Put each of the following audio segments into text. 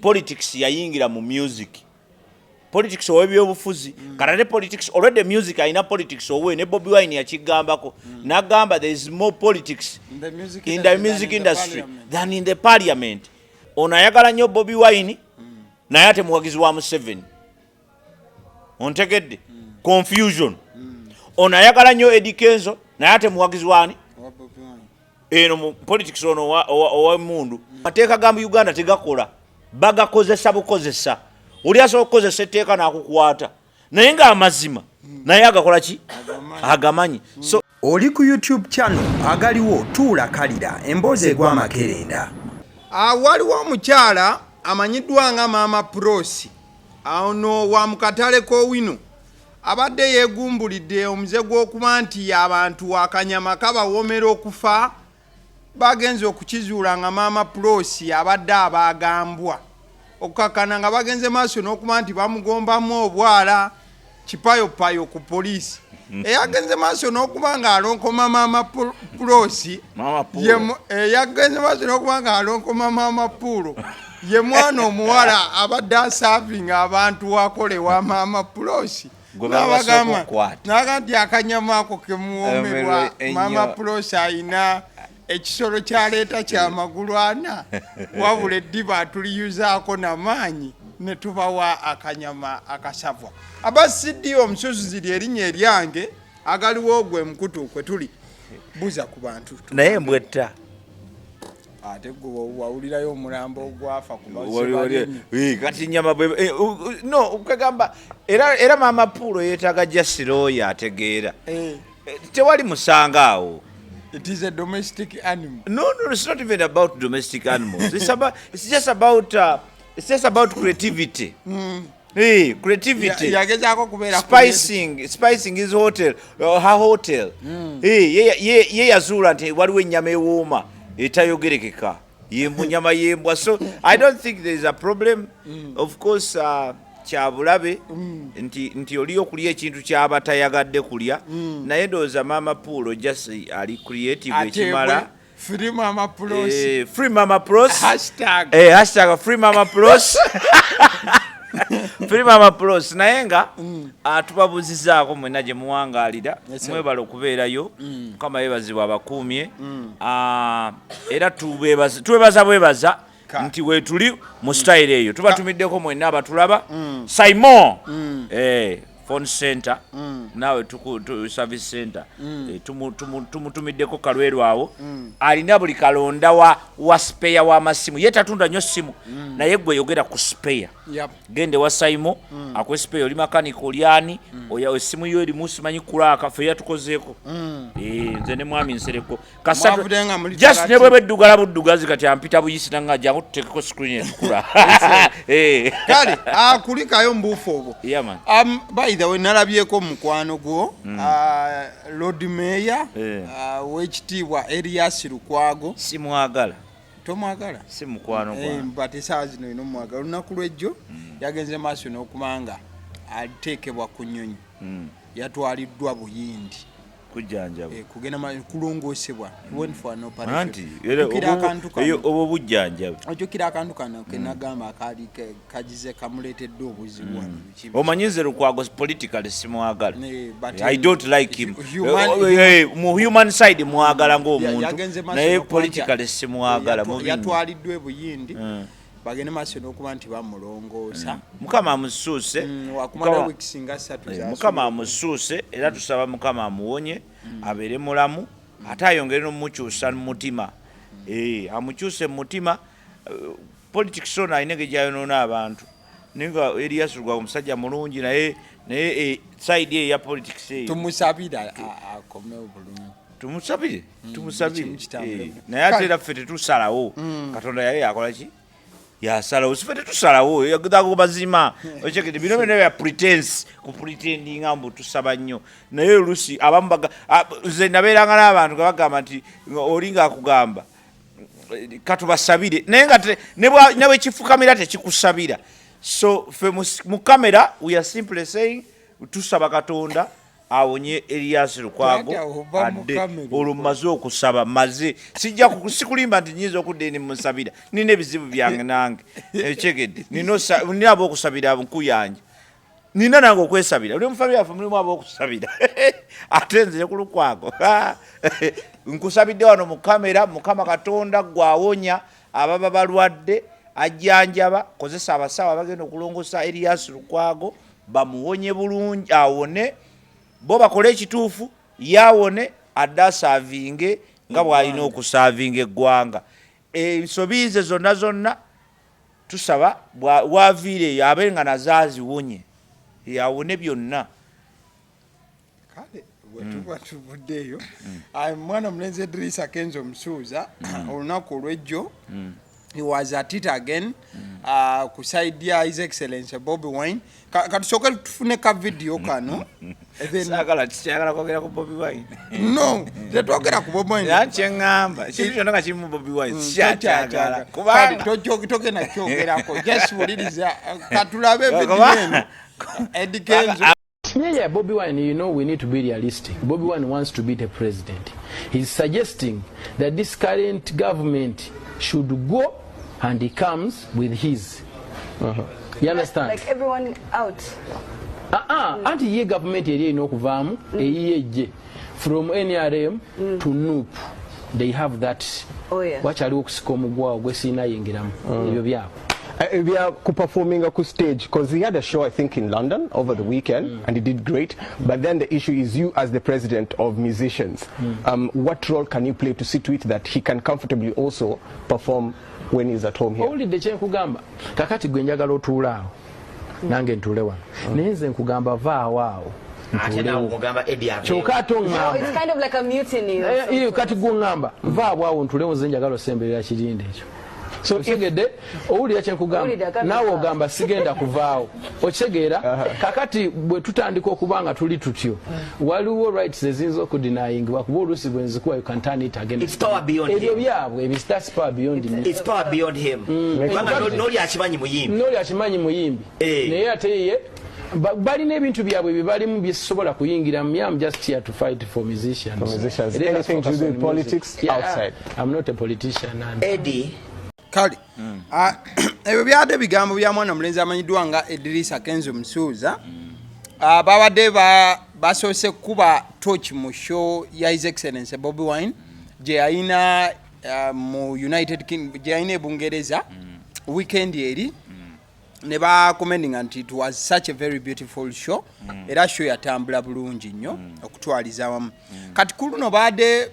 Politics yayingira mu music. Politics owebyobufuzi. Karate politics already music aina politics owe ne Bobi Wine yakigambako. Nagamba there is more politics in the music industry than in the parliament. Onayagala nnyo Bobi Wine naye ate muwagizi wa Museveni. Ontegedde confusion. Onayagala nnyo Eddy Kenzo naye ate muwagizi wani eno mu politics ono owa mundu. Mateeka gamba Uganda tegakola. Bagakozesa bukozesa. Oli asobola okukozesa etteeka n'akukwata. Naye nga amazima naye agakola ki? Agamanyi. So oli ku YouTube channel agaliwo tuula kalira emboozi egwa makerenda. Waliwo omukyala amanyiddwa nga Mama Prosi ono wa mukatale k'owino abadde yeegumbulidde omuze gw'okuba nti abantu akanyama kabawomera okufa bagenze okukizuula nga Mama Prosi abadde abagambwa okukakana nga bagenze maaso n'okuba nti bamugombamu obwala kipayopayo ku poliisi eyagenze maaso n'okuba nga alonkoma Mama Prosi yagenze maaso n'okuba nga alonkoma Mama Pulo ye mwana omuwala abadde asaavinga abantu wakolewa Mama Prosi naga nti akanyama ako kemuwomerwa Mama Prosi ayina ekisolo kyaleeta kyamagulu ana wabula eddiba tuliyuzaako n'amaanyi ne tubawa akanyama akasavwa abasiddi omusozi ziri erinnya eryange agaliwo gwe mukutu kwe tuli buza ku bantu naye mbwetta ate gwe wawulirayo omulambo ogwafa kati nyama no ukagamba era Mama Pulo yeetaaga Jasiroyo ategeera tewali musanga awo. It is a domestic animal. No, it's not even about domestic animals. It's just about creativity. Hey, creativity. Spicing his hotel, her hotel. Hey, yazula nti waliwo ennyama ewooma etayogerekeka. Yembu nyama yembwa. So I don't think there is a problem. Of course, kyabulabe nti oli okulya ekintu kyabatayagadde kulya naye ndowooza Mama Pulo just ali creative ekimala. Free Mama Prosi. Free Mama Prosi. Hashtag Free Mama Prosi. Free Mama Prosi. Naye nga tubabuuzizaako mwenna gye muwangaalira mwebala okubeerayo Mukama yeebazibwa abakuumye era twebaza nti wetuli mu style eyo tubatumiddeko mwenna abatulaba Simon phone center nawe service center tumutumiddeko kalweru awo alina buli kalonda wa spare wa masimu ye tatunda nnyo simu naye gwe yogera ku spare gende wa Simon akwe spare oli mechanic olyani oya esimu yo eri musimanyi kulaka fe yatukozeeko nze ne Mwami nsereko kasatu just ne bwe beddugala buddugazi kati ampita buyisi nanga jangu tutekeko screen etukula kale kulikayo mbufu obwo by the way nalabyeko mukwano gwo Lord Mayor wekitiibwa Elias Lukwago simwagala tomwagala si mukwano gwa but esaazi no ino mwagala lunaku lwejjo yagenze maaso n'okubanga aliteekebwa ku nnyonyi yatwaliddwa Buyindi kujjanjaba kugenda kulongoosebwa went for an operation obo bujjanjaba ojjukira akantu kano kenagamba akaali kagize kamuleetedde obuzibu omanyize Lukwago politically simwagala I don't like him mu human side mwagala ng'omuntu naye politically simwagala yatwaliddwa e Buyindi bagende maaso n'okuba nti bamulongoosa Mukama amusuuse wakumala weeks nga 3 Mukama amusuuse era tusaba Mukama amuwonye abeere mulamu ate ayongere n'omukyusa mu mutima amukyuse mu mutima politics ono alina gyejayonoona abantu naye nga Elias Lukwago omusajja mulungi naye side eya politics eyo tumusabira akomewo bulungi tumusabire naye ate era ffe tetusalawo Katonda yali yakola ki yasalawo sifete tusalawo yagdago bazima ochekete bino bino ya pretense ku pretendinga mbu tusaba nnyo naye lusi abambaga ze naberanga n'abantu bagamba nti olinga akugamba katubasabire naye nga nawe kifukamira tekikusabira so fe mu kamera we are simply saying tusaba Katonda awonye Elias Lukwago adde olumaze okusaba maze sijja kusikulimba nti nyizo okudde ni musabira nina ebizibu byange nange ekegedde nina abokusabira nkuyanja nina nange okwesabira uli mufamily yafe mulimu abokusabira ate nzire ku Lukwago nkusabidde wano mu kamera Mukama Katonda gwawonya ababa balwadde ajjanjaba kozesa abasawo abagenda okulongosa Elias Lukwago bamuwonye bulungi awone bo bakole ekituufu yawone addasavinge nga bw'alina okusavinga eggwanga ensobize zonna tusaba waviire abe nga nazaaziwonye yawone byonna kale wetuba tuvuddeeyo mwana mulenzi Edrisa Kenzo Msuuza olunaku olw'ejjo he was at it again kusaidia His Excellency Bobi Wine katusoke tufune ka video kano sagala kwogera ku Bobi Wine no tetwogera ku Bobi Wine yakye ngamba kintu kyonna nga kirimu Bobi Wine sikyagala kubanga toke nakyogerako just wuliriza katulabe video eno Eddy Kenzo. Yeah, Bobi Wine, you know, we need to be realistic. Bobi Wine wants to be the president. He's suggesting that this current government should go and he comes with his. You understand? Like everyone out. Anti-ye government area no kuvamu, from NRM to NUP. They have that. Oh yeah. Watch a look skomugwa gwesina yingiramu. We are performing a stage because he had a show I think in London over the weekend and he did great, but then the issue is you as the president of musicians, what role can you play to see to it that he can comfortably also perform when he's at home here? Only the kugamba kakati gwe njagala otuula awo nange ntule wano nenze nkugamba vaawo kyokka tongamba It's kind of like a mutiny. iyo kati gwongamba vaabwawo ntulewo nze njagala osemberera kirinde ekyo so tegedde owulira kyenkugamba naawe ogamba sigenda kuvaawo okitegeera kakati bwe tutandika okubanga tuli tutyo waliwo rights eziyinza okudinayingibwa kuba oluusi bwe nzikuwa you can turn it again. Ebyo byabwe that's power beyond him. It's power beyond him. Noli akimanyi muyimbi naye ate ye balina ebintu byabwe bibalimu byesobola kuyingiramu. I'm just here to fight for musicians. Anything to do with politics outside? I'm not a politician. Eddy kale ebyo byadde bigambo bya mwana mulenzi amanyiddwa nga Edrisa Kenzo Msuuza babadde basoose kuba torch mu show ya His Excellency Bobi Wine gye yalina mu United Kingdom gye yalina Bungereza weekend eri ne bakomendinga nti it was such a very beautiful show era show yatambula bulungi nnyo okutwaliza awamu kati kuluno baadde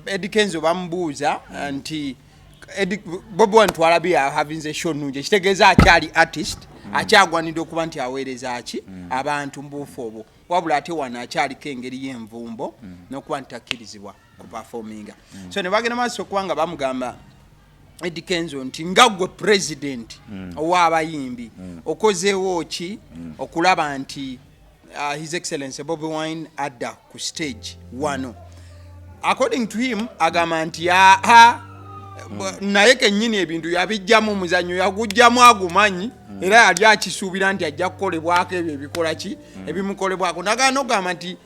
Eddy Kenzo bamubuuza nti Bobi Wine twalabye having a show nungi kitegeeza akyali artist akyagwanidde okuba nti aweereza ki abantu mbuufu obwo wabula ate wano akyaliko engeri y'envumbo n'okuba nti takkirizibwa ku performinga so ne bagenda maaso okuba nga bamugamba Eddy Kenzo nti nga gwe president ow'abayimbi okozeewo ki okulaba nti His Excellency Bobi Wine adda ku stage wano according to him agamba nti naye kennyini ebintu yabijjamu omuzannyo yagujjamu agumanyi era yali akisuubira nti ajja kukolebwako ebyo ebikola ki ebimukolebwako nagaana ogamba nti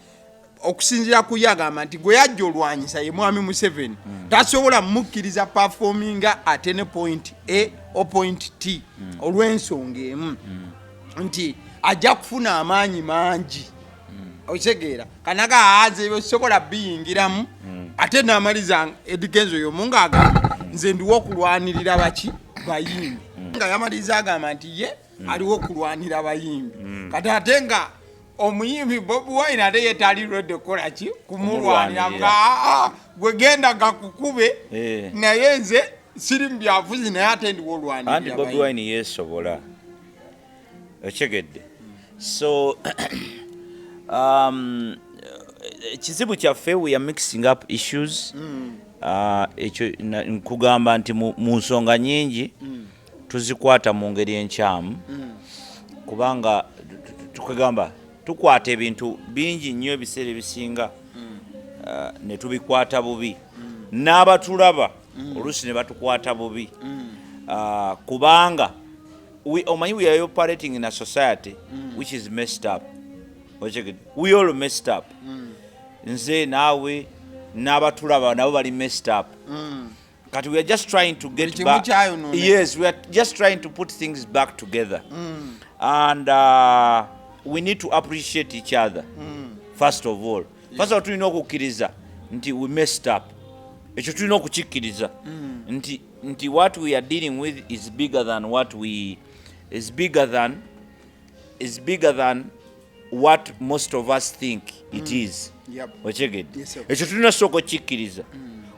okusinziira ku ye agamba nti gwe yajja olwanyisa ye Mwami Museveni tasobola mukkiriza performinga ate ne point A o point T olw'ensonga emu nti ajja kufuna amaanyi mangi okitegeera kanaga aze ebyo sobola biyingiramu ate n'amaliza Eddy Kenzo y'omunga agamba nze ndiwo okulwanirira baki bayimbi nga yamaliza agamba nti ye aliwo okulwanira bayimbi kati ate nga omuyimbi Bobi Wine ate ye tali ready okukola ki kumulwanira nga gwe genda gakukube naye nze siri mu byavuzi naye ate ndiwo olwanirira anti Bobi Wine yeesobola okigedde so kizibu kyaffe we are mixing up issues ekyo nkugamba nti mu nsonga nyingi tuzikwata mu ngeri enkyamu kubanga tukugamba tukwata ebintu bingi nnyo ebiseera ebisinga ne tubikwata bubi n'abatulaba oluusi ne batukwata bubi kubanga we are operating in a society which is messed up We all messed up. Nze nawe n'abatulaba nabo bali messed up. But we are just trying to get back. Yes, we are just trying to put things back together. And we need to appreciate each other. First of all. First of all, tulina okukkiriza nti we messed up. Ekyo tulina okukikkiriza nti what we are dealing with is bigger than what most of us think it is. Ochegedde. Ekyo tulina soko kikkiriza.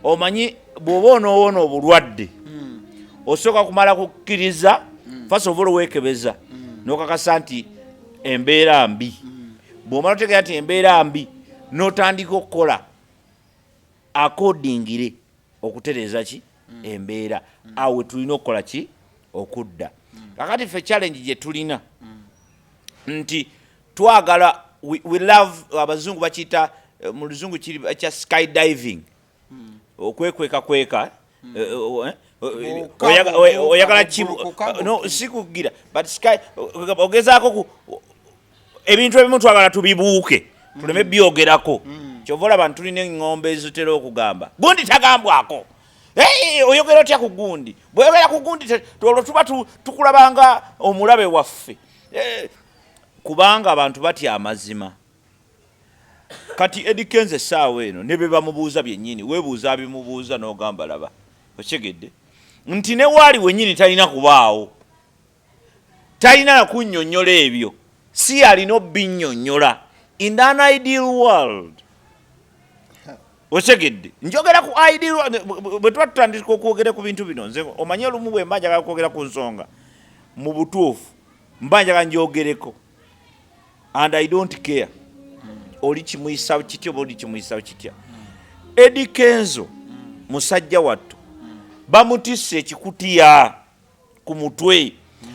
Omanyi bw'oba onoowona obulwadde osooka kumala kukkiriza first of all weekebeza n'okakasa nti embeera mbi. Bw'omala otegeera nti embeera mbi n'otandika okukola accordingly okutereeza ki embeera awe tulina okukola ki okudda. Kakati ffe challenge gye tulina nti twagala we love abazungu bakiyita mu luzungu kiri kya skydiving okwekweka oyagala no sikugira but sky ogezaako ebintu ebimu twagala tubibuuke tuleme byogerako kyovola abantu tulina engombe ezitera okugamba gundi tagambwako oyogera otya ku gundi bweyogera ku gundi olwo tuba tukulabanga omulabe waffe kubanga abantu batya amazima. Kati Eddy Kenzo essaawa eno ne be bamubuuza byennyini weebuuza abimubuuza n'ogamba laba okegedde nti ne waali wennyini talina kubaawo talina na kunnyonnyola ebyo si alina obbinnyonnyola in an ideal world. Okegedde njogera ku ideal bwe tuba tutandika okwogera ku bintu bino nze omanye olumu bwe mba njagala kwogera ku nsonga mu butuufu mba njagala njogereko and I don't care oli kimuyisa kitya oba oli kimuyisa kitya. Eddy Kenzo musajja wattu bamutisse ekikutiya ku mutwe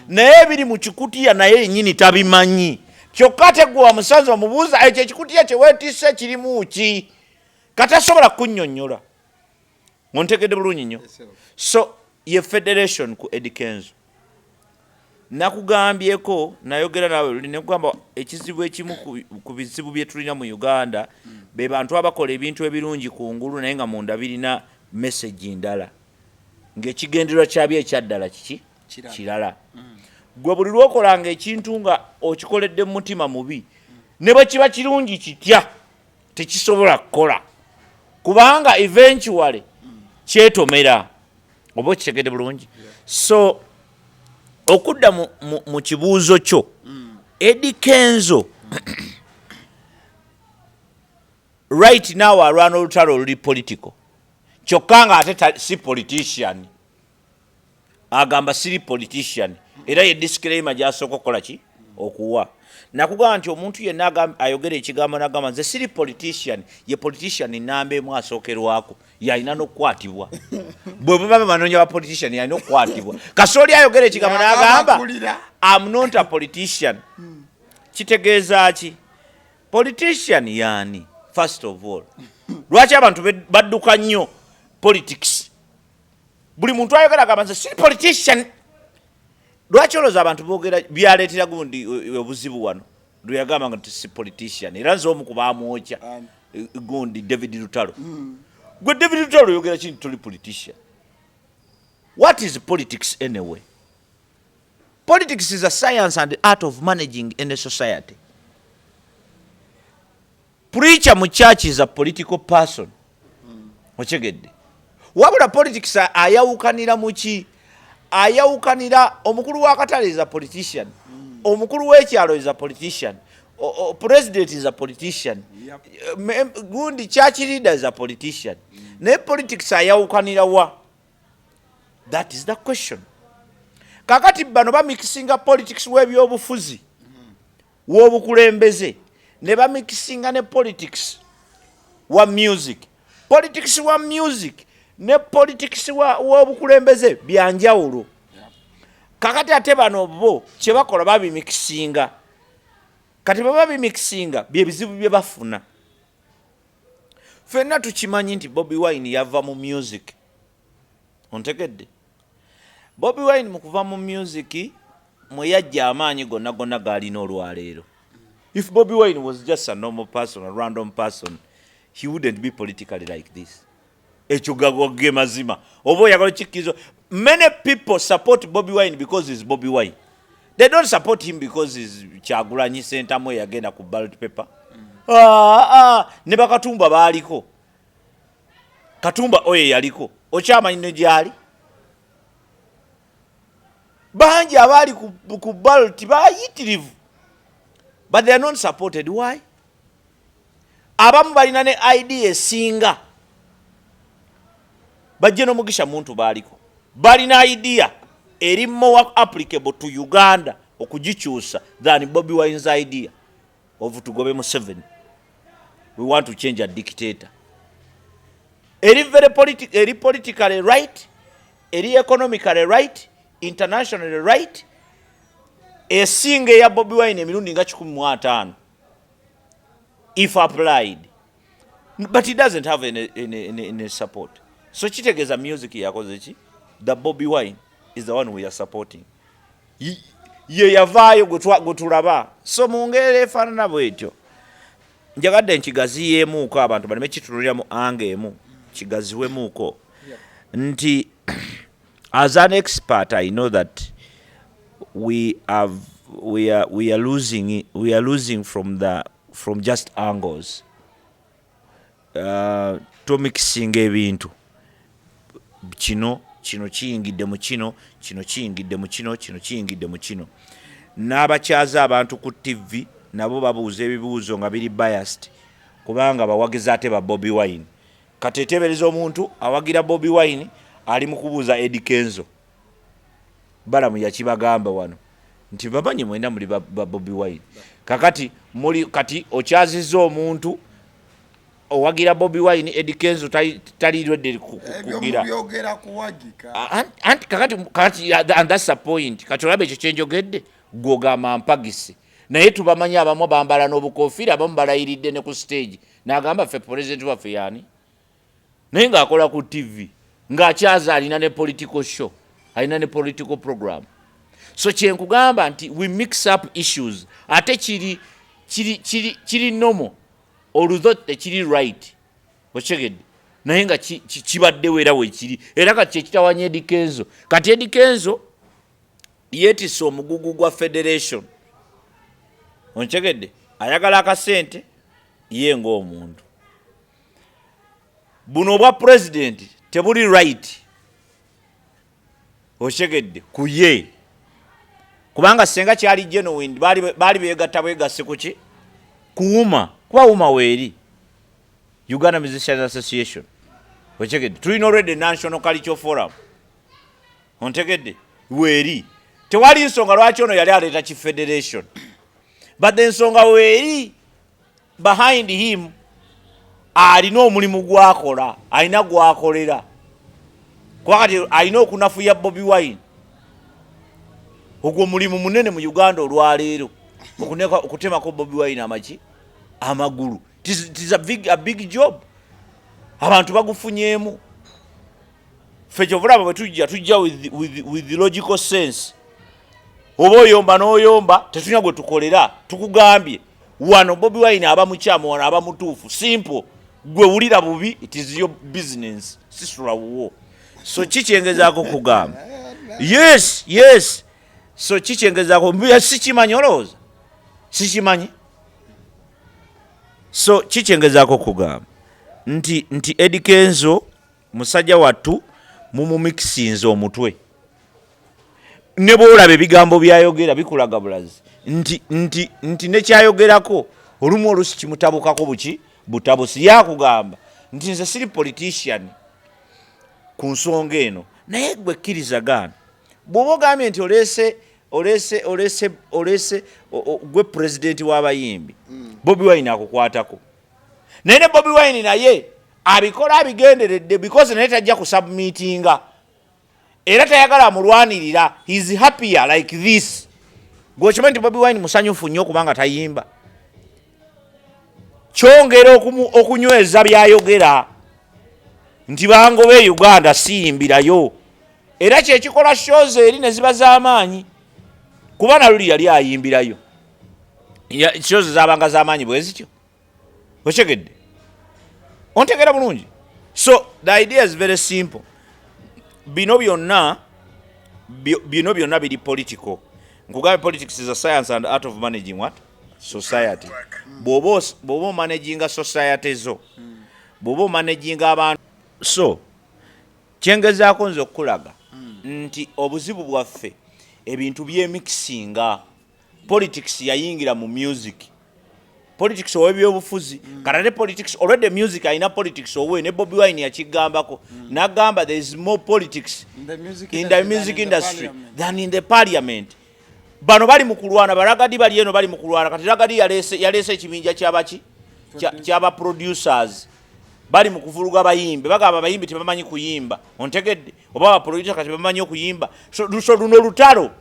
naye ebiri mu kikutiya naye yennyini tabimanyi kyokka tegwe wamusanze omubuuza ekyo ekikutiya kye weetisse kirimu ki katasobola kunnyonnyola. Ontegedde bulungi nnyo. So ye federation ku Eddy Kenzo nakugambyeko nayogera nawe luli nekugamba ekizibu ekimu ku bizibu bye tulina mu Uganda be bantu abakola ebintu ebirungi ku ngulu naye nga munda birina message ndala ng'ekigendererwa kyabyo ekyaddala kiki kirala. Gwe buli lwokolanga ekintu nga okikoledde mu mutima mubi ne bwe kiba kirungi kitya tekisobola kukola kubanga eventually kyetomera oba okitegedde bulungi. So okudda mu kibuuzo kyo Eddy Kenzo right now alwana olutalo oluli political kyokka nga ate si politician agamba siri politician era ye disclaimer gy'asooka okukola ki okuwa nakugamba nti omuntu yenna ayogera ekigambo n'agamba nze siri politician ye politician nnamba emu asookerwako yalina n'okukwatibwa bwe baba banoonya ba politician yalina okukwatibwa kasooli ayogera ekigambo n'agamba I'm not a politician kitegeeza ki politician yaani first of all lwaki abantu badduka nnyo politics buli muntu ayogera agamba nze siri politician lwaki olowooza abantu boogera byaleetera gundi obuzibu wano lwe yagamba nga si politician era nze omu ku baamwokya gundi David Lutalo gwe David Lutalo yogera kintu toli politician. What is politics anyway? Politics is a science and the art of managing in a society. Preacher mu church is a political person. Ochegedde wabula politics ayawukanira muki ayawukanira omukulu wa katale is a politician omukulu w'ekyalo is a politician president is a politician gundi church leader is a politician ne politics ayawukanira wa that is the question. Kakati bano bamikisinga politics w'ebyobufuzi w'obukulembeze ne bamikisinga ne politics wa music ne politics w'obukulembeze byanjawulo. Kakati ate bano bo kye bakola babimikisinga kati baba bimikisinga bye bizibu bye bafuna. Ffenna tukimanyi nti Bobi Wine yava mu music ontegedde Bobi Wine mu kuva mu music mwe yajja amaanyi gonna gaalina olwaleero If Bobi Wine was just a normal person, a random person, he wouldn't be politically like this. Amazima. Many people support Bobi Wine because he's Bobi Wine. They don't support him because he's Kyagulanyi Sentamu agenda ku ballot paper. Ne bakatumba baliko. Katumba oye yaliko. Ochamanyi ne gyali. Banji abali ku ballot bayitirivu. But they are not supported. Why? Abamu balina ne idea esinga. Bajje n'omugisha muntu baliko. Balina idea eri more applicable to Uganda okugikyusa than Bobi Wine's idea of tugobe Museveni. We want to change a dictator. Eri very politically right, eri economically right, internationally right. Esinge ya Bobi Wine emirundi nga 15 if applied, but he doesn't have any support. So kitegeza music yakoze ki, the Bobi Wine is the one we are supporting. Ye yavayo gutulaba. So mungere efaanana bwetyo. Njagadde nkigaziyeemuuko abantu baleme kitululiramu angeemu kigaziwemuuko nti as an expert I know that we are losing from just angles. To mixing ebintu kino kiyingidde mu kino kiyingidde mu kino kiyingidde mu kino. N'abakyaza abantu ku TV nabo babuuza ebibuuzo nga biri biased kubanga bawagiza ate ba Bobi Wine. Katetebereza omuntu awagira Bobi Wine ali mu kubuuza Eddy Kenzo. Balamu yakibagamba wano nti babanyi mwenda muli ba Bobi Wine. Kakati muli kati okyaziza omuntu owagira Bobi Wine Eddy Kenzo tali ready kugira byogera kuwagika kakati and that's the point. Kati olabe ekyo kyenjogedde gwogamba mpagisi naye tubamanyi abamu bambala n'obukofiira abamu balayiridde ne ku stage n'agamba ffe president waffe yani naye ng'akola ku TV ng'akyaza alina ne political show alina ne political program. So kyenkugamba nti we mix up issues ate kiri normal although tekiri right okyegedde naye nga kibadde wera wekiri era kati kyekitawanya Eddy Kenzo. Kati Eddy Kenzo yeetisse omugugu gwa federation onkyegedde ayagala akasente ye ng'omuntu. Buno obwa president tebuli right okyegedde ku ye kubanga senga kyali genuine bali beegatta bwegasse kuki kuwuma kuba wuma weeri Uganda Musicians Association okyegedde tulina already National Cultural Forum ontegedde weeri tewali nsonga lwaki ono yali aleeta ki federation but ensonga weeri behind him alina omulimu gwakola alina gwakolera kuba kati alina okunafuya Bobi Wine. Ogwo mulimu munene mu Uganda olwaleero okutemako Bobi Wine amagulu. It is a big job. Abantu bagufunyeemu. Ffe kyovulaba bwe tujja with the logical sense. Oba oyomba n'oyomba tetulina gwe tukolera tukugambye wano Bobi Wine aba mukyamu wano aba mutuufu simple gwe wulira bubi it is your business sisula wuwo. So kikyengezaako kugamba yes so kikyengezaako mbuya sikimanyi olowooza sikimanyi. So kikyengezaako kugamba nti Eddy Kenzo musajja wattu mumumixinze omutwe ne bwolaba ebigambo byayogera bikulaga bulazi nti nekyayogerako olumu olusi kimutabukako buki butabusi yakugamba nti nze siri politician ku nsonga eno naye gwe kkiriza gaana bw'oba ogambye nti olese gwe president w'abayimbi Bobi Wine akukwatako naye ne Bobi Wine naye abikola abigenderedde because naye tajja kusubmitinga era tayagala amulwanirira. He is happier like this. Gwokimanyi nti Bobi Wine musanyufu nnyo kubanga tayimba kyongera okunyweza byayogera nti bangobe Uganda siyimbirayo era kyekikola shows eri ne ziba z'amaanyi kuba naluli yali ayimbirayo shows zabanga zamanyi bwezityo okyegedde ontegera bulungi. So the idea is very simple. Bino byonna biri political. Nkugambe politics is a science and art of managing what? Society. Bobo managing a society zo. Bobo managing abantu. So kyengezaako nze okulaga nti obuzibu bwaffe ebintu byemixinga. Politics yayingira mu music. Politics owebyobufuzi karate politics already music ayina politics owe ne Bobi Wine yakigambako nagamba there is more politics in the music industry than in the parliament. Bano bali mukulwana baragadi bali eno bali mukulwana kati ragadi yalese ekibinja kyaba producers bali mukuvuluga bayimbe bagamba bayimbe tebamanyi kuyimba ontegedde oba ba producer kati bamanyi okuyimba so luno lutalo.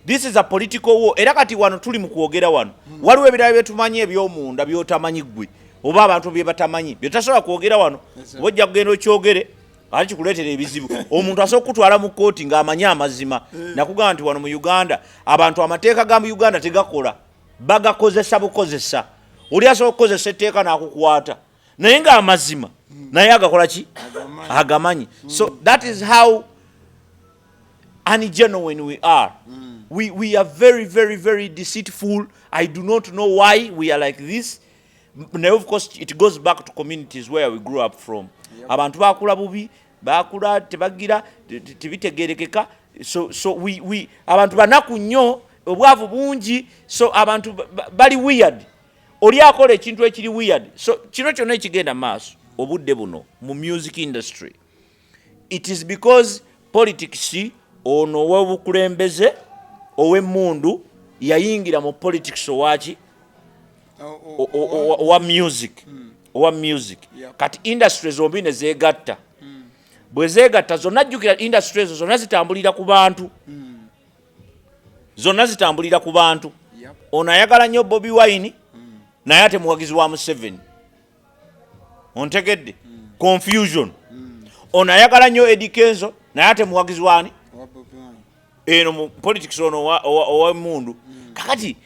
This is a political war. Era kati wano tuli mukwogera wano. Waliwo ebirala byetumanyi eby'omunda byotamanyi ggwe oba abantu bye batamanyi byotasobola kwogera wano wojja kugenda okyogere ate kikuleetera ebizibu. Omuntu asobola okutwala mu kooti ng'amanyi amazima. Nakugamba nti wano mu Uganda abantu amateeka ga mu Uganda tegakola bagakozesa bukozesa. Oli asobola okukozesa etteeka n'akukwata naye ng'amazima naye agakola ki agamanyi. So that is how ungenuine we are. We are very, very, very deceitful. I do not know why we are like this. Now, of course, it goes back to communities where we grew up from. Abantu bakula bubi, bakula tebagira, tebitegerekeka. So we abantu banaku nnyo, obwavu bungi, so abantu bali weird. Oli akola ekintu ekiri weird. So kino kyonna ekigenda maaso obudde buno mu music industry. It is because politics ono w'obukulembeze ow'emmundu yayingira mu politics owaki owa music kati industries zombi ne zeegatta bwe zeegatta zonna jjukira industries zonna zitambulira ku bantu ono ayagala nnyo Bobi Wine naye ate muwagizi wa Museveni ontegedde confusion ono ayagala nnyo Eddy Kenzo naye ate muwagizi wani eno mu politics ono owa mundu kakati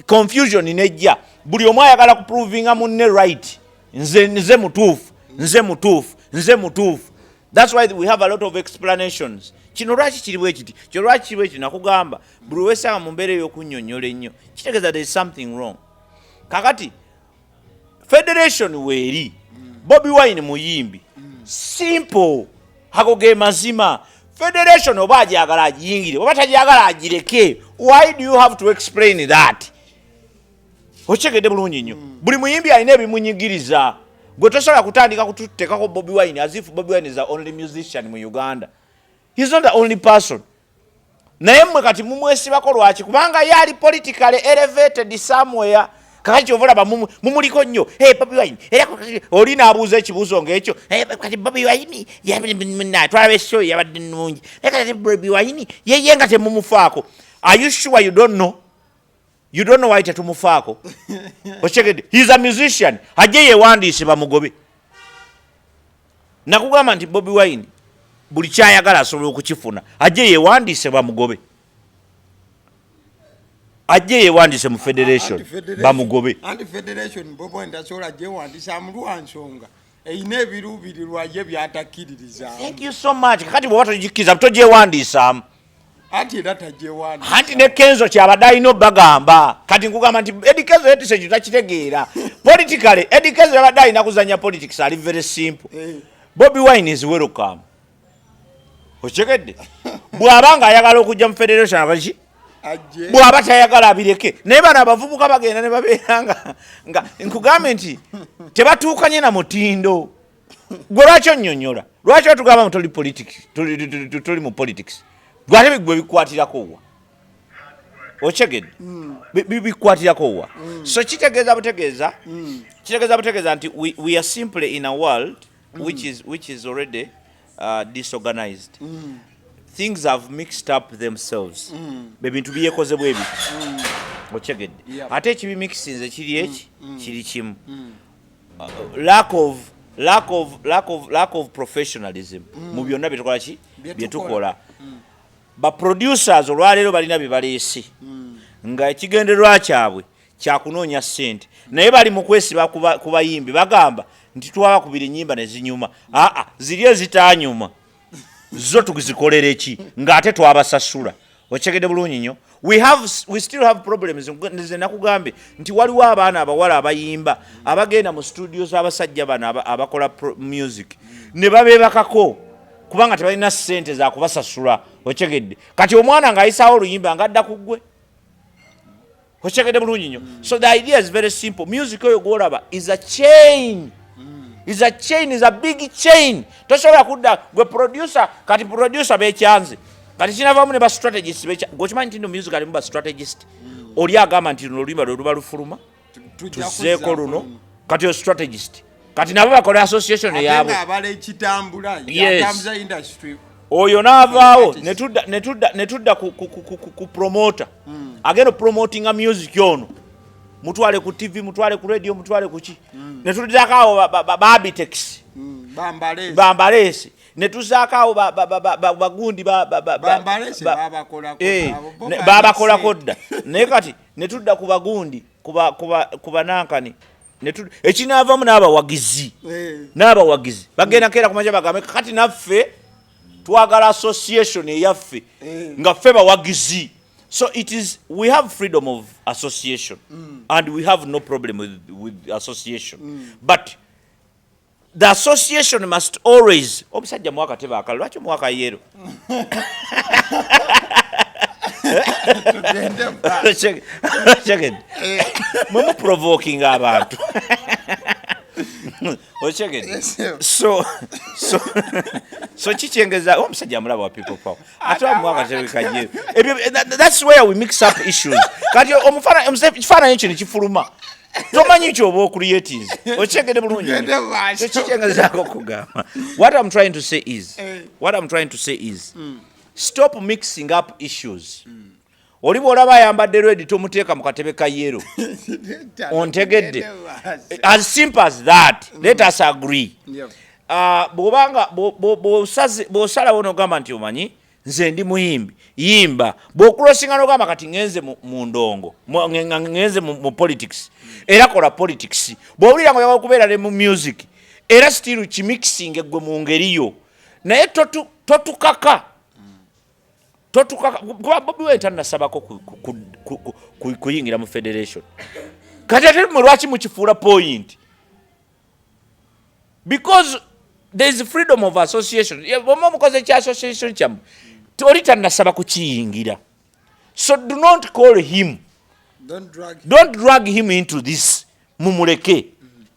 confusion nejja buli omu ayagala kuprovinga munne right nze mutuufu. That's why we have a lot of explanations. Kino lwaki kiri bwe kiti nakugamba buli wesanga mu mbeera y'okunnyonnyola ennyo kitegeeza there is something wrong. Kakati federation weeri Bobi Wine muyimbi simple ago ge mazima. Federation oba ajagala ajingire oba tajagala agireke. Why do you have to explain that? Ochegede bulungi nnyo buli muyimbi alina ebimunyigiriza gwe tosobola kutandika kututekako Bobi Wine as if Bobi Wine is the only musician mu Uganda. He's not the only person. Naye mmwe kati mumwesibako lwaki kubanga yali politically elevated somewhere. Kakati ovola mumuliko nnyo Bobi Wine era oli naabuuza ekibuuzo ng'ekyo kati Bobi Wine twalaba show yabadde nnungi kati Bobi Wine yeye nga temumufaako. Are you sure you don't know? You don't know why tetumufaako? Ochegede he's a musician ajje yewandiise bamugobe. Nakugamba nti Bobi Wine buli kyayagala asobola okukifuna ajje yewandiise bamugobe. Ajje yewandise mu federation bamugobe. Anti federation Bobo ndasola je wandisa amulwansonga eyine ebirubirirwa ye byatakiririza. Thank you so much. Kati bwo batojikiza butoje wandisa anti data je wandisa anti ne Kenzo kyabadde ino bagamba kati nkugamba nti Eddy Kenzo yetise kyo takitegeera politically. Eddy Kenzo yabadde ina kuzanya politics ali very simple. Bobi Wine is welcome. Ochegedde bwabanga ayagala okujja mu federation abaji bwaba tayagala abireke naye bano abavubuka bagenda ne babeera nga nkugambe nti tebatuukanye na mutindo gwe lwaki onnyonnyola lwaki otugamba mu tuli mu politics gwate gwe bikwatirako wa okyegedde bikwatirako wa so kitegeeza butegeeza nti we are simply in a world which is already disorganized. Things have mixed up themselves. Bebintu biyekoze bwebi. Ochegedde. Ate ekibi mixinze kiri eki kiri kimu. Lack of professionalism. Mu byonna bitukola ki? Byetukola. Ba producers olwaleero balina bye baleese. Nga ekigendererwa kyabwe kyakunoonya ssente naye bali mu kwesiba ku bayimbi bagamba nti twabakubira ennyimba ne zinyuma ziri ezitaanyuma zo tuzikolere ki ng'ate twabasasula okyegedde bulungi nnyo we still have problems nze nakugambye nti waliwo abaana abawala abayimba abagenda mu studio z'abasajja bano abakola music ne babeebakako kubanga tebalina ssente za kubasasula okyegedde kati omwana ng'ayisaawo oluyimba ng'adda ku ggwe okyegedde bulungi nnyo so the idea is very simple music oyo gwolaba is a chain is a big chain tosobola kudda gwe producer kati producer bekyanze kati kinavaamu ne ba strategist gwekimanyi nti no music alimu ba strategist oli agamba nti luno oluyimba lwe luba lufuluma tuzeeko luno kati o strategist kati nabo bakola association yaabwe oyo n'avaawo ne tudda ku promoter agenda promoting a music ono mutwale ku TV mutwale ku radio mutwale ku ki ne tuddakaawo babitex bambalesi ne tuzaakaawo bagundi babakolako dda naye kati ne tudda ku bagundi ku banankani ekinaavaamu n'abawagizi bagenda keera kumaja bagambe kati naffe twagala association eyaffe nga ffe bawagizi. So we have freedom of association and we have no problem with association. But the association must always omusajja mwaka tebaka lwaki mwaka yero check it mama provoking abantu so chichengeza omusajja mulaba wa people power atwa mwaka tebaka yero that's where we mix up issues kati omufana y'ekyo nekifuluma tomanyi kyoba okuriyetinze okyegede bulungi ekikyengezaako okugamba what I'm trying to say is stop mixing up issues oli bw'olaba ayambadde Eddy tomuteeka mu katebe ka yero ontegedde as simple as that let us agree bw'obanga bw'osalawo n'ogamba nti omanyi nze ndi muyimbi yimba bw'okulosinga n'ogamba kati ngenze mu ndongo ngenze mu politics era kola politics bw'owulira nga oyagala okubeera ne mu music era still kimixing eggwe mu ngeriyo naye totukaka kuba Bobi Wine tannasabako kuyingira mu federation kati ate mwe lwaki mukifuula point because there is freedom of association bw'oba mukoze kya association kyammwe oli tannasaba kukiyingira so do not call him don't drag him into this mumuleke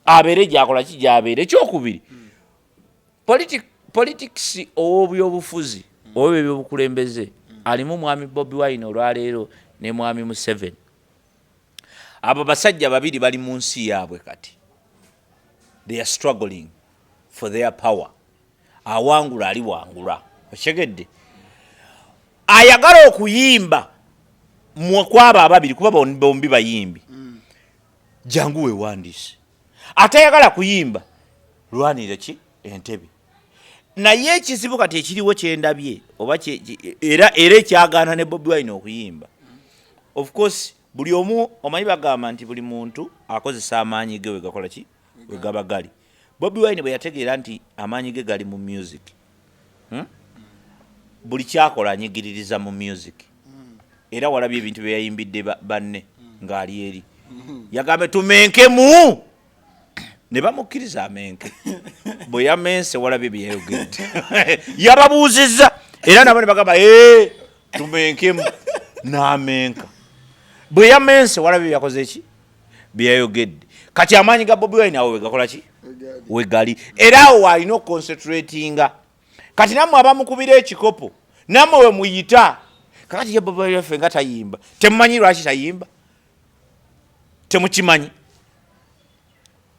abeere gyakola ki gyabeere ekyokubiri politics ow'obyobufuzi ow'ebyobukulembeze alimu mwami Bobi Wine olwaleero ne mwami Museveni abo basajja babiri bali mu nsi yaabwe kati they are struggling for their power awangula ali wangula okyegedde ayagala okuyimba kwaba ababiri kuba bombi bayimbi jangu wewandiise atayagala kuyimba lwanire ki entebe naye ekizibu kati ekiriwo kyendabye oba era ekyagaana ne Bobi Wine okuyimba of course buli omu omanyi bagamba nti buli muntu akozesa amaanyi ge wegakola ki wegaba gali Bobi Wine bwe yategeera nti amaanyi ge gali mu music buli kyakola anyigiririza mu music era walabye ebintu bye yayimbidde banne ng'ali eri yagambe tumenkemu ne bamukkiriza amenke bwe yamense walabye bye yayogedde yababuuzizza era nabo ne bagamba tumenkemu n'amenka bwe yamense walabye bye yakoze ki bye yayogedde kati amaanyi ga Bobi Wine awo wegakola ki wegali era awo alina okoncentratinga kati nammwe abamukubira ekikopo nammwe we muyita kakati ye Bobi Wine nga tayimba temumanyi lwaki tayimba temukimanyi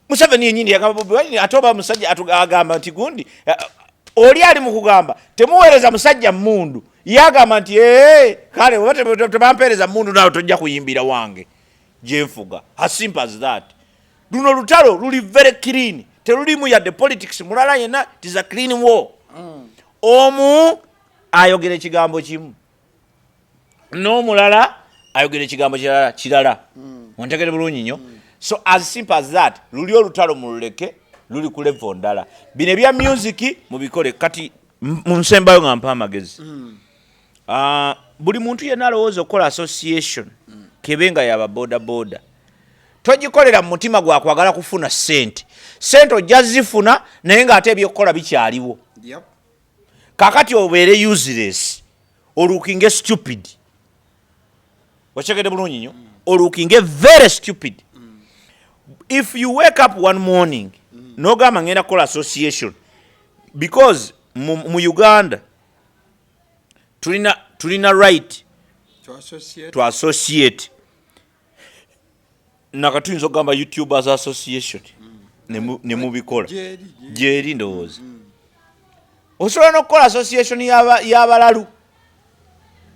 Museveni yenyini yagamba Bobi Wine atoba musajja agamba nti gundi oli ali mu kugamba temuweereza musajja mmundu yagamba nti kale oba tebampeereza mmundu nawe tojja kuyimbira wange gyenfuga as simple as that luno lutalo luli very clean terulimu yadde politics mulala yenna it is a clean war omu ayogera ekigambo kimu n'omulala ayogera ekigambo kirala ontegere bulungi nnyo. So as simple as that, luli olutalo mululeke luli ku level ndala. Bino ebya music mubikole kati mu nsembayo nga mpa amagezi. Buli muntu yenna alowooza okukola association kebenga yaba boda. Togikolera mu mutima gwa kwagala kufuna sente. Sente ojja zifuna naye ng'ate ebyokukola bikyaliwo. Yep. Kakati obeere useless. Olukinge stupid. Wachekede bulungi nnyo. Olukinge very stupid. If you wake up one morning, nogamba ngenda kukola association, because mu Uganda tulina right to associate. Nakatuyinza okugamba YouTubers Association ne mubikola gyeri ndowooza. Osobola n'okukola association y'abalalu.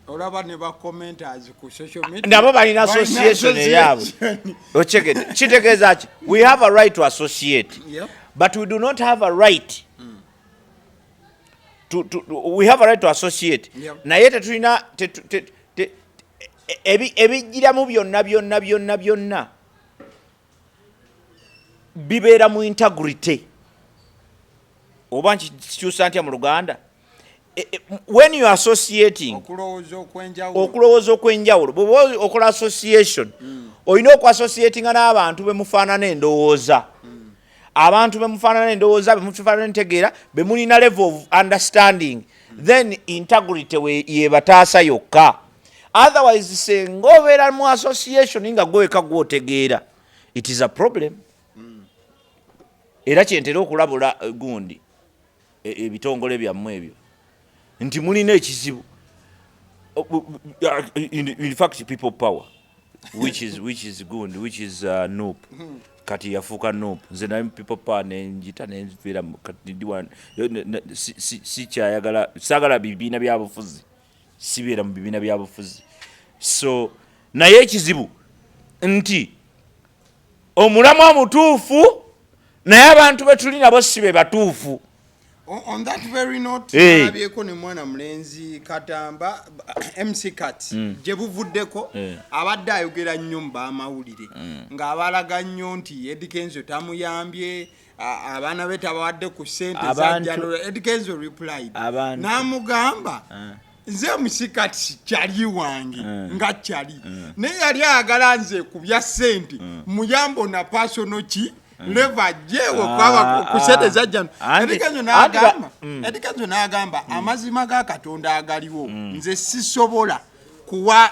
Olaba ne ba commenters ku social media. Nabo balina association eyabwe. Ochekede. Kitegeeza ki? We have a right to associate. Yep. But we do not have a right we have a right to associate. Yep. Naye tetulina ebijjiramu byonna bibeera mu integrity. Oba nkikyusa ntya mu Luganda? When you are associating, okulowooza okwenjawulo, bw'oba okola association, olina okuassociatinga n'abantu be mufaanana endowooza. Abantu be mufaanana endowooza, be mufaanana entegeera, be mulina level of understanding. Then integrity yebataasa yokka. Otherwise, senga obeera mu association nga gweka gw'otegeera, it is a problem. Era kyentera okulabula gundi ebitongole byammwe ebyo nti mulina ekizibu. In fact, people power, which is good, which is noob. Kati yafuuka noob. Nze naye people power nenjita nenvira kati si kyayagala, saagala bibiina byabufuzi, sibeera mu bibiina byabufuzi. So naye ekizibu nti omulamwa mutuufu naye abantu betuli nabo si be batuufu. On that very note, abyeko ne mwana mulenzi Katamba MC Kat gye buvuddeko abadde ayogera nnyo mbamawulire ng'abalaga nnyo nti Eddy Kenzo tamuyambye, abaana be tabawadde ku ssente zajjalo. Eddy Kenzo replied n'amugamba nze MC Kat kyali wange nga kyali naye yali ayagala nze ku bya ssente muyambo na personal ki leva jewo kwaba kusete zajjano. Eddy Kenzo n'agamba amazima ga Katonda agaliwo nze sisobola kuwa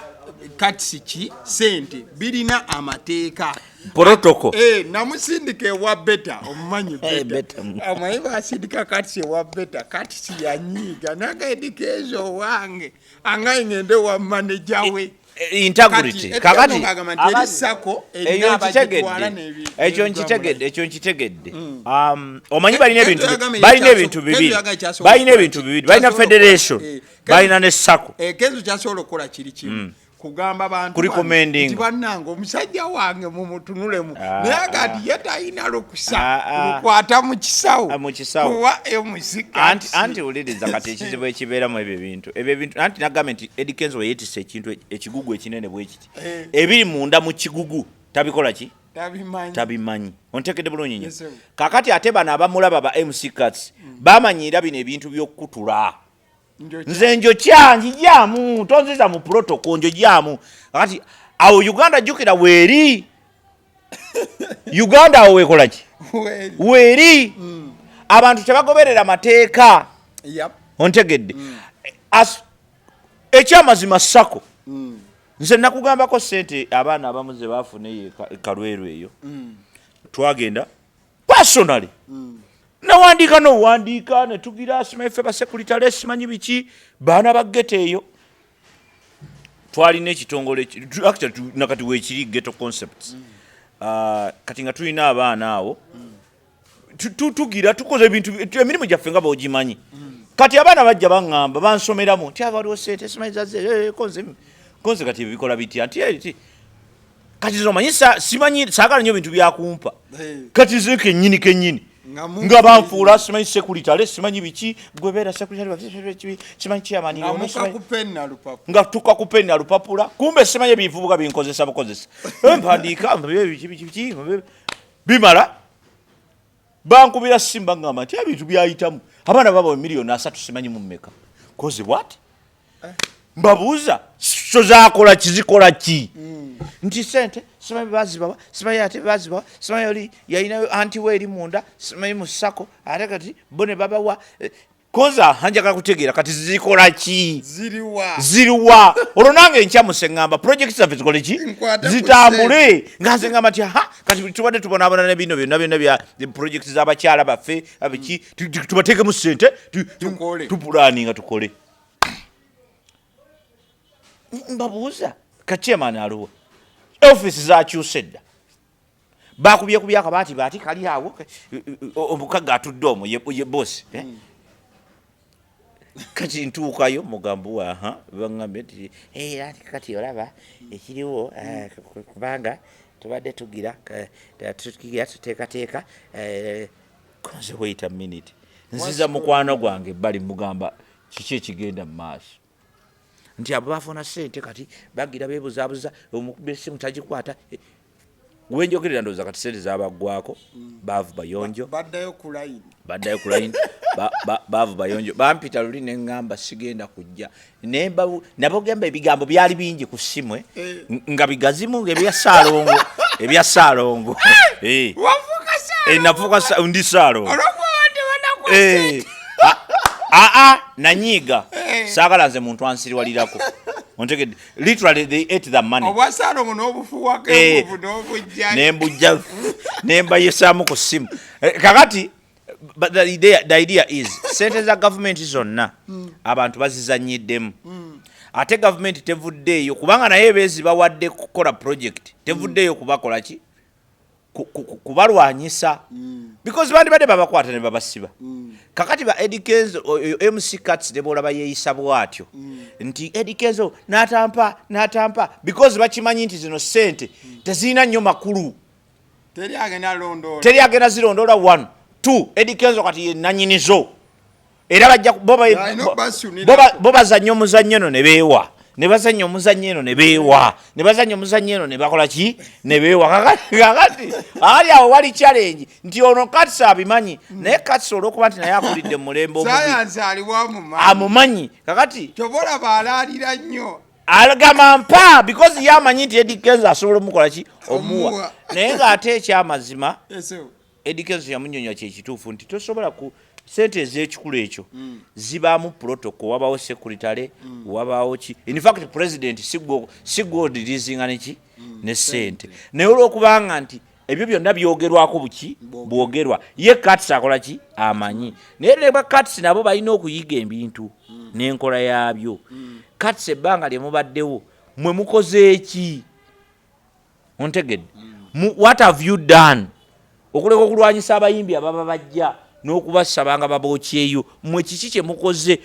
katisiki sente birina amateeka protocol. Namusindike wa beta omumanyi beta amayiba asindika katisi wa beta katisi yanyiga naga Eddy Kenzo wange anga ngende wa manager we integrity. Kakati ekyo nkitegedde. Omanyi balina ebintu bibiri. Balina federation, balina ne sako. Kenzo kyasobola okukola kiri kimu kugamba abantu nti bannange omusajja wange mumutunulemu naye agati ye talina lukusa lukwata mu kisawo kuwa emusika anti uliriza kati ekizibu ekibeeramu ebyo bintu anti nagamba nti Eddy Kenzo yeetisse ekintu ekigugu ekinene bwe kiti ebiri munda mu kigugu tabikola ki tabimanyi. Ontekedde bulungi nnyo. Kakati ate bano abamulaba ba MC Cats bamanyira bino ebintu by'okutula. Nze njokya njijjamu tonziza mu protocol njojjamu. Kakati awo Uganda jjukira weeri. Uganda awo weekola ki? Weeri. Abantu tebagoberera mateeka. Ontegedde. Ekyamazima sako. Nze nakugambako ssente abaana abamu ze baafune Kalweru eyo. Twagenda personally. Nawandiika ne tugira asima ife ba security simanyi biki baana ba ghetto eyo. Twalina ekitongole actually nakati weekiri ghetto concepts. Kati nga tulina abaana awo tugira tukoze ebintu emirimu gyaffe nga bogimanyi. Kati abaana bajja baŋŋamba bansomeramu nti abaliwo ssente simanyi zaze konze kati bikola bitya nti kati zomanyi simanyi saagala nnyo bintu byakumpa. Kati ze kennyini nga banfuula simanyi sekuritale simanyi biki gwebera sekuritale simanyi chairman nga tuka kupenna lupapula kumbe simanyi bivubuka binkozesa bukozesa empandiika biki bimala bankubira simba ngamba nti ebintu byayitamu abaana babo miliyoni 3 simanyi mu mmeka koze what mbabuuza so zakola kizikola ki nti sente simanyi bazibawa simanyi ate bazibawa simanyi oli yalina anti we eri munda simanyi mu ssako ate kati bone babawa koza hanjagala kutegeera kati zikola ki ziriwa olwo nange nkyamusa eŋŋamba project zaffe zikole ki zitambule nga nze ŋŋamba nti kati tubadde tubonaabona ne bino byonna bya project z'abakyala baffe abiki tubateekemu ssente tupulaninga tukole mbabuuza kachairman aliwo office zakyuse dda bakubye akabaati baati kali awo omukaga atudde omwo ye boss kati ntuukayo mugambo wa baŋŋambye nti ati kati olaba ekiriwo kubanga tubadde tugira tuteekateeka konze wait a minute nziza mukwano gwange bali mugamba kiki ekigenda mu maaso nti abo bafuna ssente kati bagira beebuzaabuza omukubira essimu tagikwata wenjogerera ndowooza kati ssente zabaggwako baavu bayonjo baddayo ku layini baavu bayonjo bampita luli ne ŋŋamba sigenda kujja nabo gamba ebigambo byali bingi ku ssimu nga bigazimu ebya Ssaalongo nafuuka ndi Ssaalongo nanyiiga saagala nze muntu ansiriwalirako ontegedde literally they ate the money obwasalongo n'obufuwako envuvu n'obujja nembujja nembayesaamu ku ssimu kakati but the idea is sente za government zonna abantu bazizanyiddemu ate government tevuddeeyo kubanga naye beezi bawadde kukola project tevuddeeyo kubakola ki kubalwanyisa because bandi badde babakwata ne babasiba kakati ba Eddy Kenzo MC Cuts de bola bayeyisa bwatyo nti Eddy Kenzo natampa because bakimanyi nti zino sente tezina nnyo makulu teri agenda zirondoola 1 2 Eddy Kenzo kati ye nanyinizo era bajja boba zannyo omuzannyo no ne beewa ne bazannya omuzannyo eno ne beewa ne bazannya omuzannyo eno ne bakola ki ne beewa kakati ali awo wali challenge nti ono Katsa abimanyi naye Katsa olwokuba nti naye akulidde mu mulembe amumanyi kakati kyobola baalaalira nnyo alagama mpa because yamanyi nti Eddy Kenzo asobola omukola ki omuwa naye ng'ate ekyamazima Eddy Kenzo yamunyonyola kyekituufu nti tosobola ku sente ez'ekikulu ekyo zibaamu protocol wabaawo sekuritale wabaawo ki in fact president sigwo dirizinga neki ne sente naye olwokubanga nti ebyo byonna byogerwako buki bwogerwa ye Katsa akola ki amanyi naye ne Katsa nabo balina okuyiga ebintu n'enkola yaabyo Katsa ebbanga lye mubaddewo mwe mukoze eki ontegedde what have you done okuleka okulwanyisa abayimbi ababa bajja n'okubasabanga babokyeyo mwe kiki kye mukoze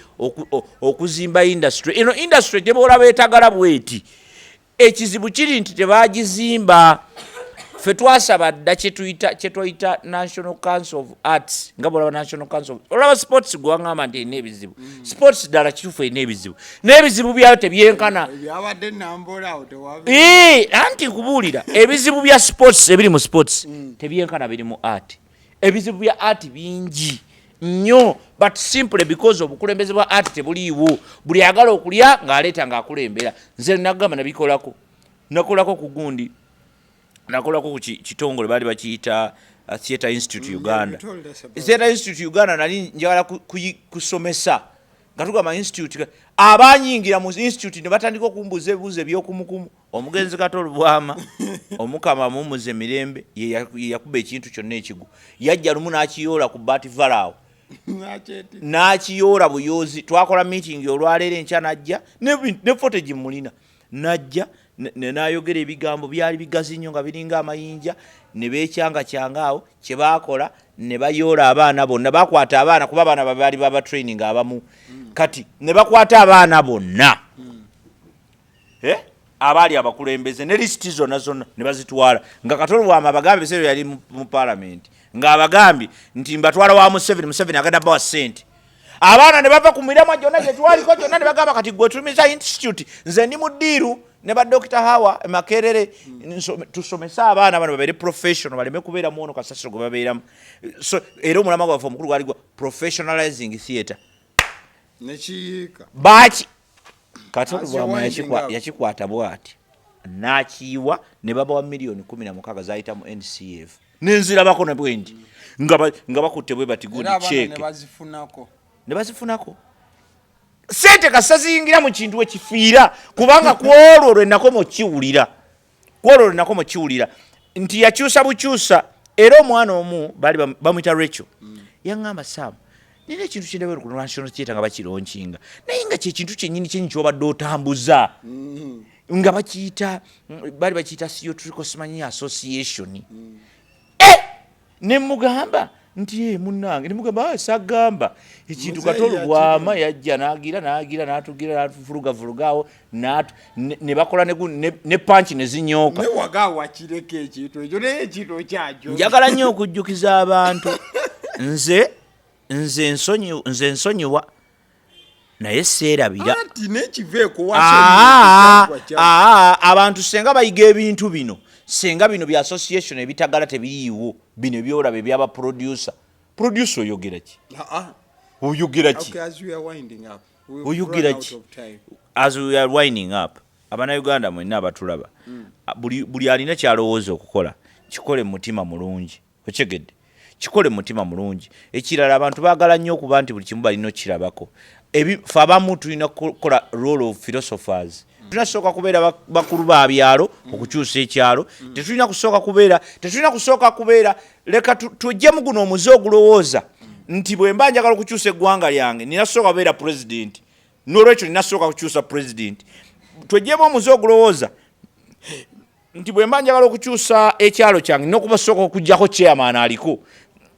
okuzimba industry eno industry teboola beetagala bweti ekizibu kiri nti tebagizimba ffe twasaba dda kyetwayita National Council of Arts nga bwolaba National Council of olaba sports gwe waŋŋamba nti erina ebizibu sports ddala kituufu erina ebizibu n'ebizibu byayo tebyenkana anti nkubuulira ebizibu bya sports ebiri mu sports tebyenkana biri mu art ebizibu bya art bingi nnyo but simply because obukulembeze bwa art tebuliiwo buli agala okulya ng'aleeta ng'akulembera nze nagamba nakolako ku gundi nakolako ku kitongole baali bakiyita Theatre Institute Uganda Theatre Institute Uganda nali njagala kusomesa nga tugamba institute abanyingira mu institute ne batandika okumbuuza ebibuuzo ebyokumukumu omugenzi Katolo Bwama omukama mumuze mirembe yakuba ekintu kyonna ekigu yajja lumu n'akiyoola ku Bati Varao n'akiyoola buyoozi twakola meeting olwaleero enkya najja ne footage mulina najja n'ayogera ebigambo byali bigazi nnyo nga biringa amayinja ne beekyanga awo kye baakola ne bayoola abaana bonna bakwata abaana kuba abaana baali baba training abamu kati ne bakwata abaana bonna abali abakulembeze ne listi zonna ne bazitwala nga Katolo Bwama abagambe sero yali mu parliament nga abagambi nti mbatwala wa Museveni agenda bawa sente abaana ne bava ku miramwa gyonna gye twaliko gyonna ne bagamba kati gwe tumiza institute nze ndi mu ddiiru ne ba Dr. Hawa Makerere tusomesa abaana bano babeere professional baleme kubeera muono kasasiro gwe babeeramu so era omulama gwaffe omukulu gwaligwa professionalizing theatre nekiyiika baki Katolo Bwama yakikwata bwati nakiyiwa ne babawa miliyoni 16 zayita mu NCF nenzirabako ne bwendi nga bakutte bwe bati good check ne bazifunako sente kasaziyingira mu kintu ekifiira kubanga kwolwo lwenako kiwulira nti yakyusa bukyusa era omwana omu bali bamuyita Rachel yaŋŋamba Sam nina ekintu kyendeweeru ku national theatre nga bakironkinga naye nga kyekintu kyennyini kyobadde otambuza nga bali bakiyita Theatrical Simanyi Association ne mugamba nti munnange nimugamba sagamba ekintu Katolo Bwama yajja nagira natuvurugavurugaawo ne bakola ne panchi ne zinyoka ne wagawa kireke ekintu ekyo naye ekintu kyakyo njagala nnyo okujjukiza abantu nze nsonyiwa naye seerabira anti nekiveeko abantu senga bayiga ebintu bino senga bino bya association ebitagala tebiriiwo bino byolaba ebyaba producer oyogera ki as we are winding up Abannayuganda mwenna abatulaba buli alina kyalowooza okukola kikole mu mutima mulungi okyegedde kikole mu mutima mulungi ekirala abantu baagala nnyo okuba nti buli kimu balina okirabako fe abamu tulina kukola role of philosophers tunasooka kubeera bakulu ba byalo okukyusa ekyalo tetulina kusooka kubeera leka tujjemu guno omuze ogulowooza nti bwe mba njagala okukyusa eggwanga lyange ninasooka kubeera president n'olwekyo ninasooka kukyusa president twejjemu omuze ogulowooza nti bwe mba njagala okukyusa ekyalo kyange n'okubasooka okuggyako chairman aliko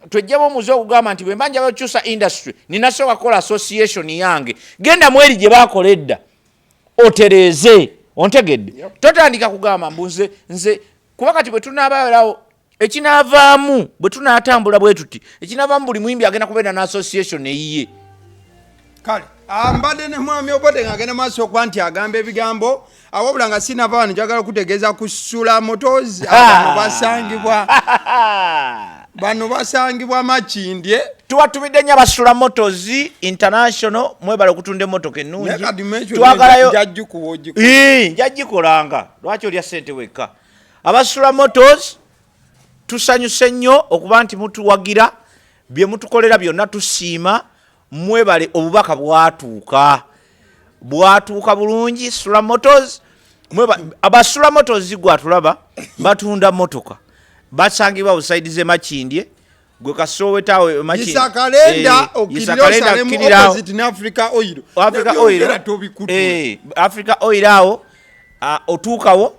twejjemu omuze okugamba nti bwe mba njagala okukyusa industry ninasooka kukola association yange genda mweri gye baakola edda otereze ontegedde totandika kugamba nze kuba kati bwe tunaabaalawo ekinaavaamu bwe tunaatambula bwe tuti ekinaavaamu buli muyimbi agenda kubeera na association eyiye kale mbadde ne mwami Obote ng'agenda maaso okuba nti agamba ebigambo awabula nga sinava wano njagala kutegeeza kusula motozi bano basangibwa Makindye tubatubidde nnyo abasula Motors International mwebala okutunda emmotoka ennungi twagalayo njaggikolanga lwaki olya ssente wekka abasula Motors tusanyuse nnyo okuba nti mutuwagira bye mutukolera byonna tusiima mwebale obubaka bwatuuka bulungi Sula Motors abasula Motors gwatulaba batunda motoka basangibwa busaidize Makindye gwe kasowe tawe Makindye isakalenda okirira opposite in Africa Oil awo otuukawo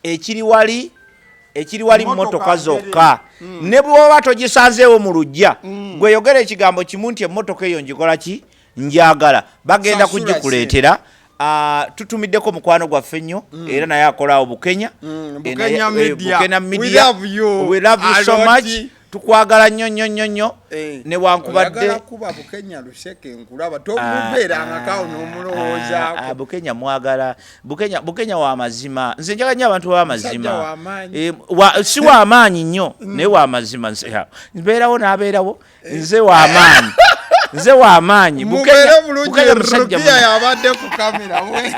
ekiri wali motoka zokka ne bwoba togisanzeewo mu lujja gwe yogera ekigambo kimu nti emmotoka eyo njikola ki njagala bagenda kugikuleetera tutumiddeko mukwano gwaffe nnyo era naye akolaawo Bukenya Media we love you so much tukwagala nnyo newankubadde kuba Bukenya luseke nkulaba tomubeeranga kawo n'omulowoozaako Bukenya mwagala Bukenya wa mazima nze njagala nnyo abantu b'amazima si wa maanyi nnyo naye wa mazima mbeerawo n'abeerawo nze wa maanyi Bukenya musajja yabadde ku kamera we